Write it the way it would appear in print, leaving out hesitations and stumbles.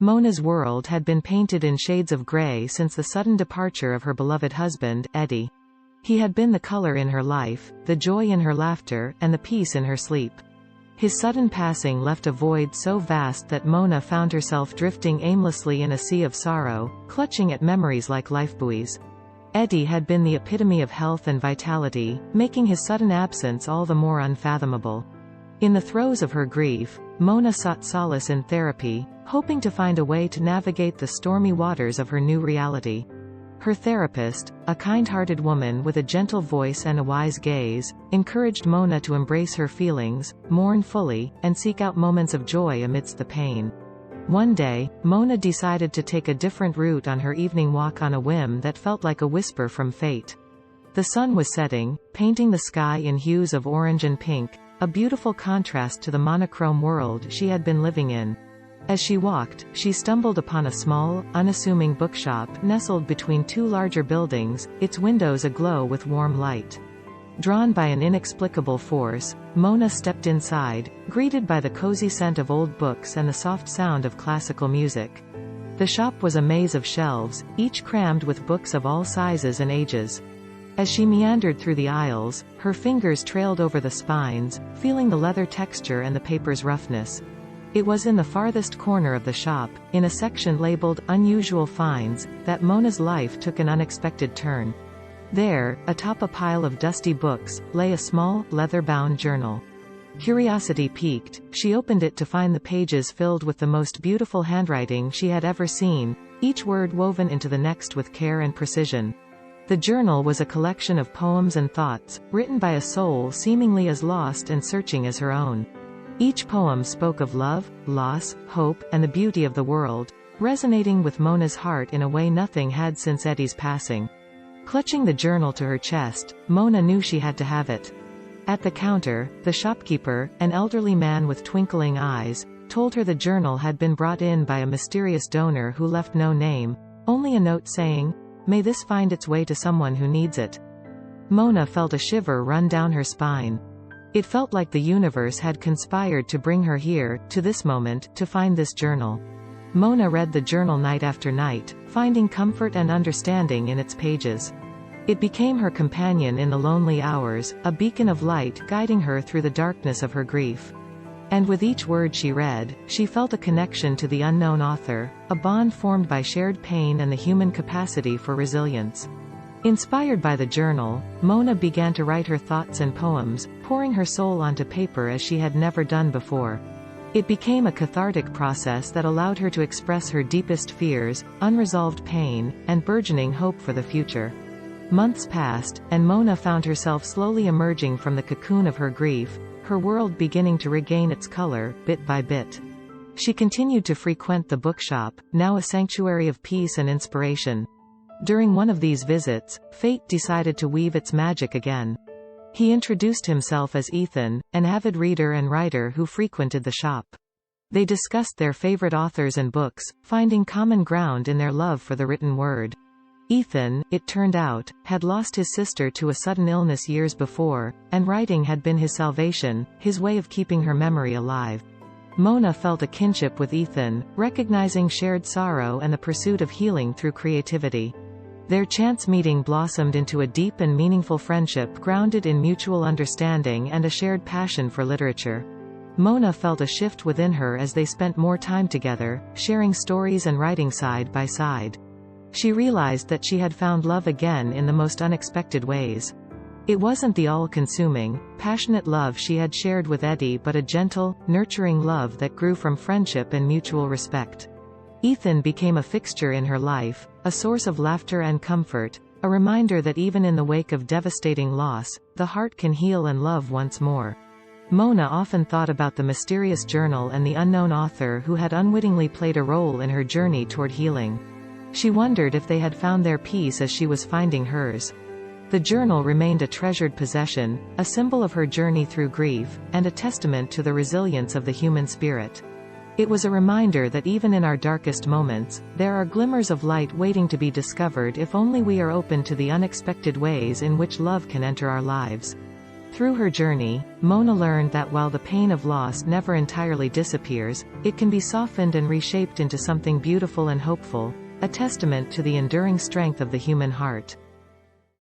Mona's world had been painted in shades of gray since the sudden departure of her beloved husband, Eddie. He had been the color in her life, the joy in her laughter, and the peace in her sleep. His sudden passing left a void so vast that Mona found herself drifting aimlessly in a sea of sorrow, clutching at memories like lifebuoys. Eddie had been the epitome of health and vitality, making his sudden absence all the more unfathomable. In the throes of her grief, Mona sought solace in therapy, hoping to find a way to navigate the stormy waters of her new reality. Her therapist, a kind-hearted woman with a gentle voice and a wise gaze, encouraged Mona to embrace her feelings, mourn fully, and seek out moments of joy amidst the pain. One day, Mona decided to take a different route on her evening walk on a whim that felt like a whisper from fate. The sun was setting, painting the sky in hues of orange and pink, a beautiful contrast to the monochrome world she had been living in. As she walked, she stumbled upon a small, unassuming bookshop nestled between two larger buildings, its windows aglow with warm light. Drawn by an inexplicable force, Mona stepped inside, greeted by the cozy scent of old books and the soft sound of classical music. The shop was a maze of shelves, each crammed with books of all sizes and ages. As she meandered through the aisles, her fingers trailed over the spines, feeling the leather texture and the paper's roughness. It was in the farthest corner of the shop, in a section labeled Unusual Finds, that Mona's life took an unexpected turn. There, atop a pile of dusty books, lay a small, leather-bound journal. Curiosity piqued, she opened it to find the pages filled with the most beautiful handwriting she had ever seen, each word woven into the next with care and precision. The journal was a collection of poems and thoughts, written by a soul seemingly as lost and searching as her own. Each poem spoke of love, loss, hope, and the beauty of the world, resonating with Mona's heart in a way nothing had since Eddie's passing. Clutching the journal to her chest, Mona knew she had to have it. At the counter, the shopkeeper, an elderly man with twinkling eyes, told her the journal had been brought in by a mysterious donor who left no name, only a note saying, "May this find its way to someone who needs it." Mona felt a shiver run down her spine. It felt like the universe had conspired to bring her here, to this moment, to find this journal. Mona read the journal night after night, finding comfort and understanding in its pages. It became her companion in the lonely hours, a beacon of light guiding her through the darkness of her grief. And with each word she read, she felt a connection to the unknown author, a bond formed by shared pain and the human capacity for resilience. Inspired by the journal, Mona began to write her thoughts and poems, pouring her soul onto paper as she had never done before. It became a cathartic process that allowed her to express her deepest fears, unresolved pain, and burgeoning hope for the future. Months passed, and Mona found herself slowly emerging from the cocoon of her grief, her world beginning to regain its color, bit by bit. She continued to frequent the bookshop, now a sanctuary of peace and inspiration. During one of these visits, fate decided to weave its magic again. He introduced himself as Ethan, an avid reader and writer who frequented the shop. They discussed their favorite authors and books, finding common ground in their love for the written word. Ethan, it turned out, had lost his sister to a sudden illness years before, and writing had been his salvation, his way of keeping her memory alive. Mona felt a kinship with Ethan, recognizing shared sorrow and the pursuit of healing through creativity. Their chance meeting blossomed into a deep and meaningful friendship grounded in mutual understanding and a shared passion for literature. Mona felt a shift within her as they spent more time together, sharing stories and writing side by side. She realized that she had found love again in the most unexpected ways. It wasn't the all-consuming, passionate love she had shared with Eddie, but a gentle, nurturing love that grew from friendship and mutual respect. Ethan became a fixture in her life, a source of laughter and comfort, a reminder that even in the wake of devastating loss, the heart can heal and love once more. Mona often thought about the mysterious journal and the unknown author who had unwittingly played a role in her journey toward healing. She wondered if they had found their peace as she was finding hers. The journal remained a treasured possession, a symbol of her journey through grief, and a testament to the resilience of the human spirit. It was a reminder that even in our darkest moments, there are glimmers of light waiting to be discovered if only we are open to the unexpected ways in which love can enter our lives. Through her journey, Mona learned that while the pain of loss never entirely disappears, it can be softened and reshaped into something beautiful and hopeful, a testament to the enduring strength of the human heart.